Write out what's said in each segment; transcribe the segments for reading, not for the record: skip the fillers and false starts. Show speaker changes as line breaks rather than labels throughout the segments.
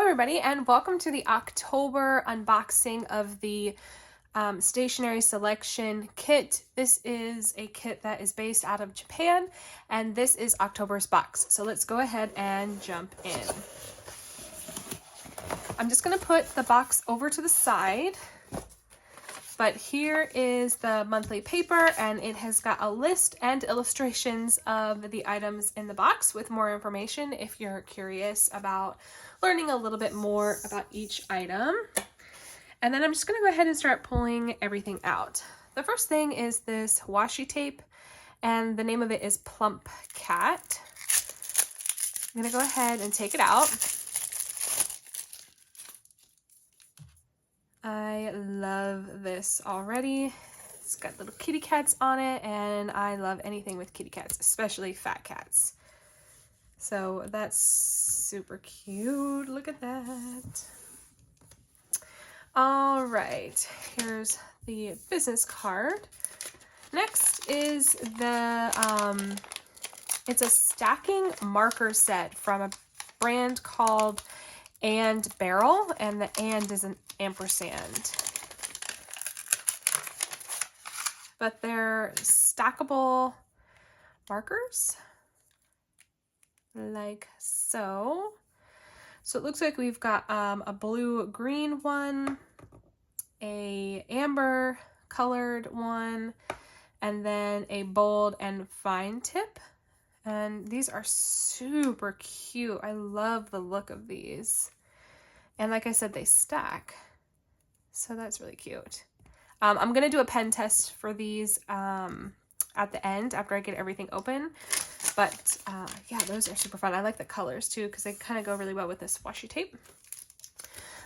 everybody, and welcome to the October unboxing of the Stationery Selection kit. This is a kit that is based out of Japan, and this is October's box. So let's go ahead and jump in. I'm just going to put the box over to the side, but here is the monthly paper, and it has got a list and illustrations of the items in the box with more information if you're curious about learning a little bit more about each item. And then I'm just going to go ahead and start pulling everything out. The first thing is this washi tape, and the name of it is Plump Cat. I'm going to go ahead and take it out. I love this already. It's got little kitty cats on it, and I love anything with kitty cats, especially fat cats. So that's super cute. Look at that. All right, here's the business card. Next is the, it's a stacking marker set from a brand called And Barrel, and the and is an ampersand. But they're stackable markers, like so. So it looks like we've got a blue-green one, a amber colored one, and then a bold and fine tip. And these are super cute. I love the look of these. And like I said, they stack. So that's really cute. I'm going to do a pen test for these at the end after I get everything open. But yeah, those are super fun. I like the colors too because they kind of go really well with this washi tape.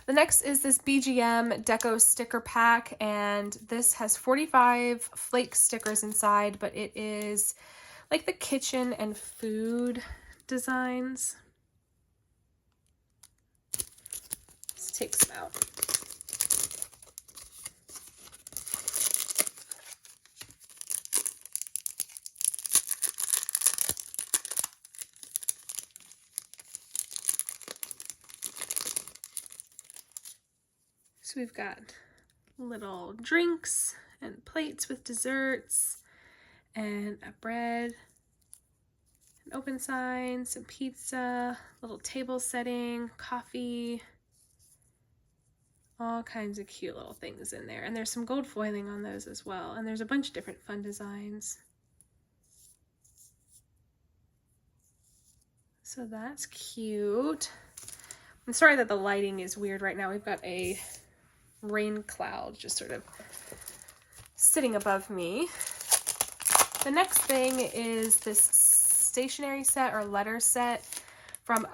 The next is this BGM Deco Sticker Pack, and this has 45 flake stickers inside, but it is like the kitchen and food designs. Let's take some out. So we've got little drinks and plates with desserts and a bread, an open sign, some pizza, little table setting, coffee, all kinds of cute little things in there. And there's some gold foiling on those as well. And there's a bunch of different fun designs. So that's cute. I'm sorry that the lighting is weird right now. We've got a rain cloud just sort of sitting above me. The next thing is this stationery set or letter set from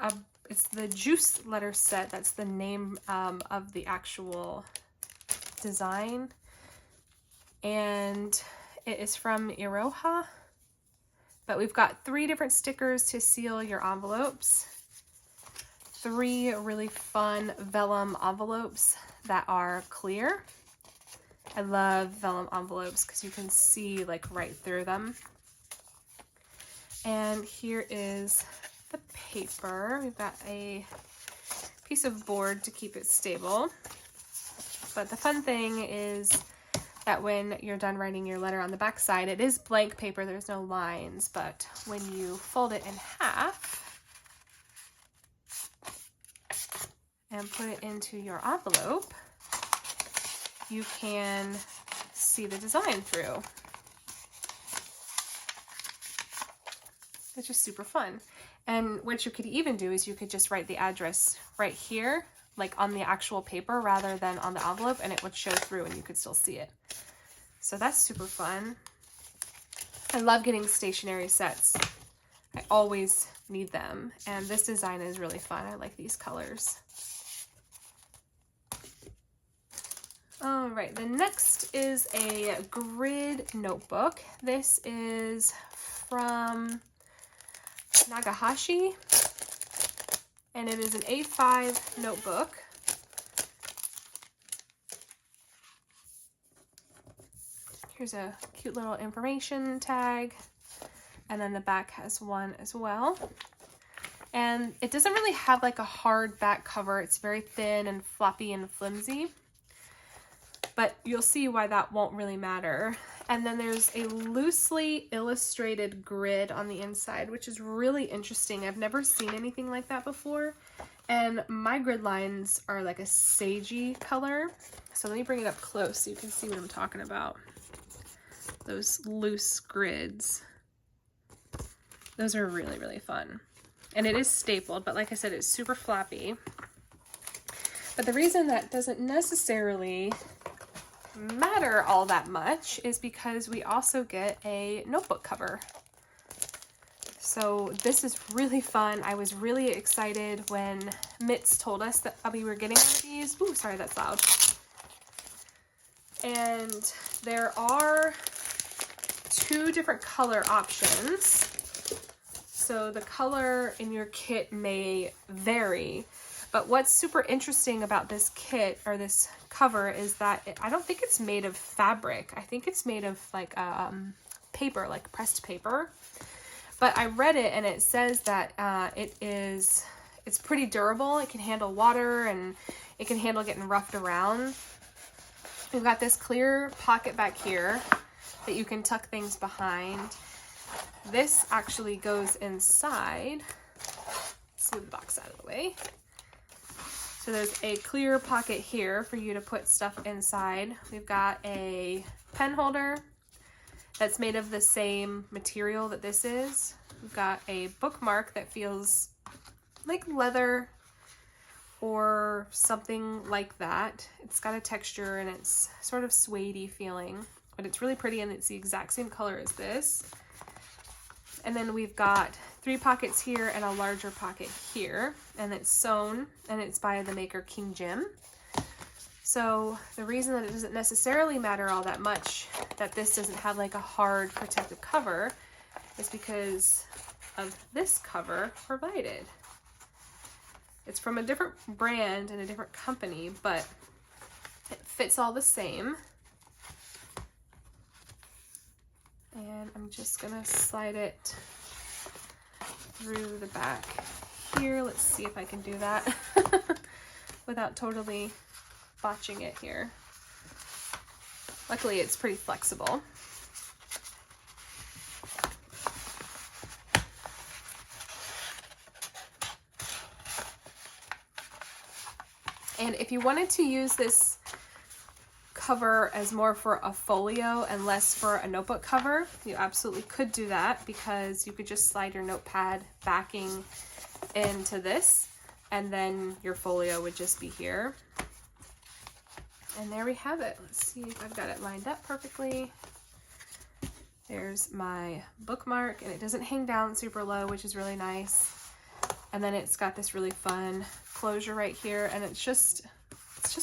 it's the Juice Letter Set. That's the name of the actual design. And it is from Eroja. But we've got 3 different stickers to seal your envelopes. 3 really fun vellum envelopes that are clear. I love vellum envelopes because you can see like right through them. And here is the paper. We've got a piece of board to keep it stable. But the fun thing is that when you're done writing your letter on the back side, it is blank paper, there's no lines, but when you fold it in half and put it into your envelope, you can see the design through. It's just super fun. And what you could even do is you could just write the address right here, like on the actual paper rather than on the envelope, and it would show through and you could still see it. So that's super fun. I love getting stationery sets. I always need them. And this design is really fun. I like these colors. All right, the next is a grid notebook. This is from Nagahashi, and it is an A5 notebook. Here's a cute little information tag, and then the back has one as well. And it doesn't really have like a hard back cover. It's very thin and floppy and flimsy, but you'll see why that won't really matter. And then there's a loosely illustrated grid on the inside, which is really interesting. I've never seen anything like that before. And my grid lines are like a sagey color. So let me bring it up close so you can see what I'm talking about. Those loose grids. Those are really, really fun. And it is stapled, but like I said, it's super floppy. But the reason that doesn't necessarily matter all that much is because we also get a notebook cover. So this is really fun. I was really excited when Mitz told us that we were getting one of these. Ooh, sorry, that's loud. And there are 2 different color options. So the color in your kit may vary, but what's super interesting about this kit or this cover is that I don't think it's made of fabric. I think it's made of like paper, like pressed paper. But I read it and it says that it's pretty durable. It can handle water and it can handle getting roughed around. We've got this clear pocket back here that you can tuck things behind. This actually goes inside. Let's move the box out of the way. So there's a clear pocket here for you to put stuff inside. We've got a pen holder that's made of the same material that this is. We've got a bookmark that feels like leather or something like that. It's got a texture and it's sort of suede-y feeling, but it's really pretty and it's the exact same color as this. And then we've got 3 pockets here and a larger pocket here, and it's sewn, and it's by the maker King Jim. So the reason that it doesn't necessarily matter all that much that this doesn't have like a hard protective cover is because of this cover provided. It's from a different brand and a different company, but it fits all the same. And I'm just gonna slide it through the back here. Let's see if I can do that without totally botching it here. Luckily, it's pretty flexible. And if you wanted to use this cover as more for a folio and less for a notebook cover, you absolutely could do that, because you could just slide your notepad backing into this and then your folio would just be here. And there we have it. Let's see if I've got it lined up perfectly. There's my bookmark, and it doesn't hang down super low, which is really nice. And then it's got this really fun closure right here, and it's just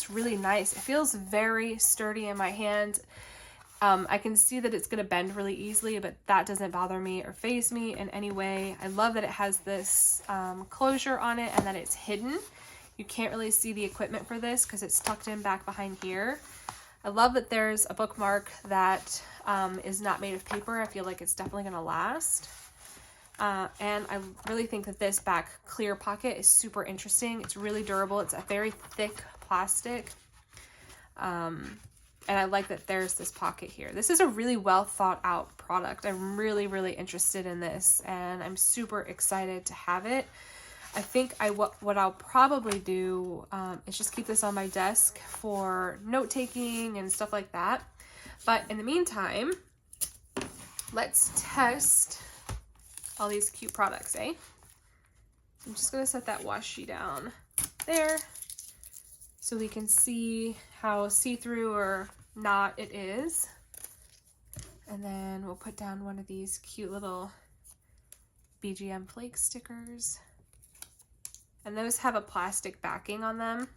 really nice. It feels very sturdy in my hand. I can see that it's going to bend really easily, but that doesn't bother me or faze me in any way. I love that it has this closure on it and that it's hidden. You can't really see the equipment for this because it's tucked in back behind here. I love that there's a bookmark that is not made of paper. I feel like it's definitely going to last. And I really think that this back clear pocket is super interesting. It's really durable. It's a very thick plastic. And I like that there's this pocket here. This is a really well thought out product. I'm really, really interested in this, and I'm super excited to have it. I think what I'll probably do is just keep this on my desk for note taking and stuff like that. But in the meantime, let's test all these cute products, eh? I'm just gonna set that washi down there so we can see how see-through or not it is. And then we'll put down one of these cute little BGM flake stickers. And those have a plastic backing on them.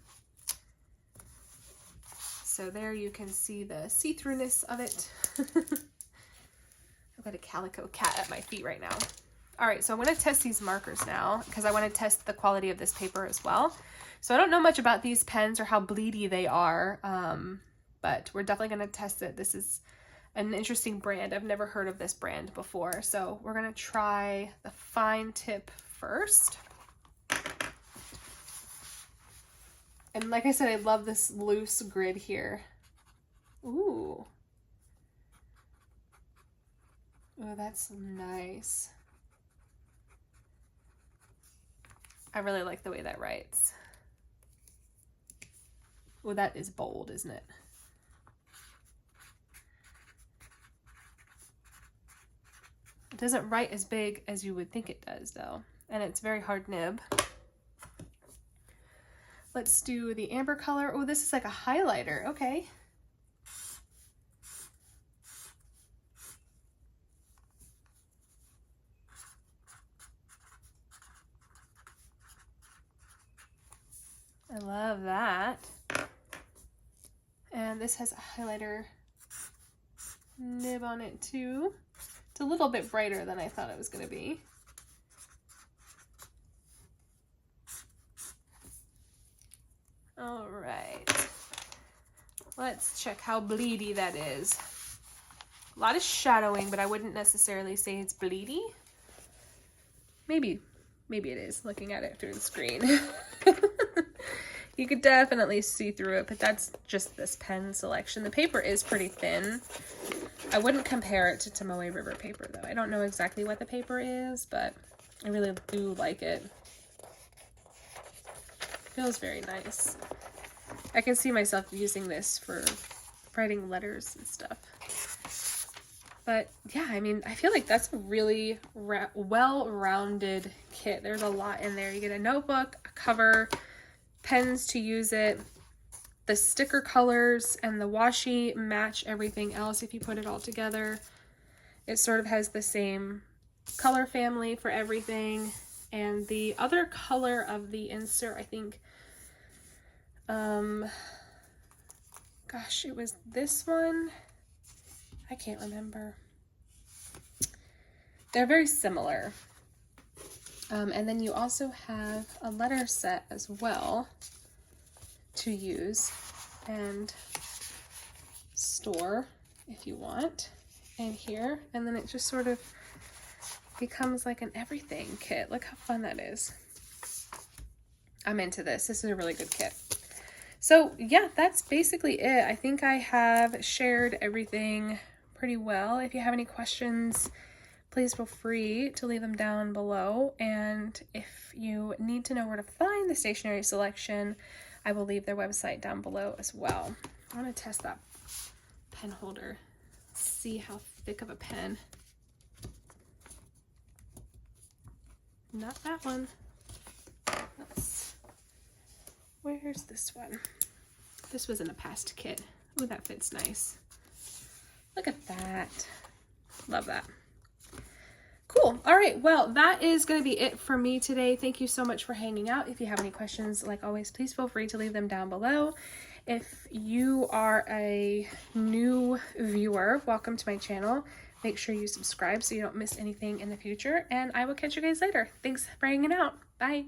So there you can see the see-throughness of it. I've got a calico cat at my feet right now. All right, so I'm going to test these markers now because I want to test the quality of this paper as well. So I don't know much about these pens or how bleedy they are, but we're definitely going to test it. This is an interesting brand. I've never heard of this brand before. So we're going to try the fine tip first. And like I said, I love this loose grid here. Ooh. Oh, that's nice. I really like the way that writes. Oh, that is bold, isn't it? It doesn't write as big as you would think it does, though. And it's very hard nib. Let's do the amber color. Oh, this is like a highlighter. Okay. I love that. And this has a highlighter nib on it too. It's a little bit brighter than I thought it was going to be. All right. Let's check how bleedy that is. A lot of shadowing, but I wouldn't necessarily say it's bleedy. Maybe it is, looking at it through the screen. You could definitely see through it, but that's just this pen selection. The paper is pretty thin. I wouldn't compare it to Tomoe River paper, though. I don't know exactly what the paper is, but I really do like it. Feels very nice. I can see myself using this for writing letters and stuff. But yeah, I mean, I feel like that's a really well-rounded kit. There's a lot in there. You get a notebook, a cover, pens to use it, the sticker colors and the washi match everything else if you put it all together. It sort of has the same color family for everything. And the other color of the insert, I think, gosh, it was this one. I can't remember. They're very similar. And then you also have a letter set as well to use and store if you want in here. And then it just sort of becomes like an everything kit. Look how fun that is. I'm into this. This is a really good kit. So yeah, that's basically it. I think I have shared everything pretty well. If you have any questions, please feel free to leave them down below. And if you need to know where to find the stationery selection, I will leave their website down below as well. I want to test that pen holder, see how thick of a pen. Not that one. Where's this one? This was in a past kit. Ooh, that fits nice. Look at that. Love that. Cool. All right. Well, that is going to be it for me today. Thank you so much for hanging out. If you have any questions, like always, please feel free to leave them down below. If you are a new viewer, welcome to my channel. Make sure you subscribe so you don't miss anything in the future, and I will catch you guys later. Thanks for hanging out. Bye.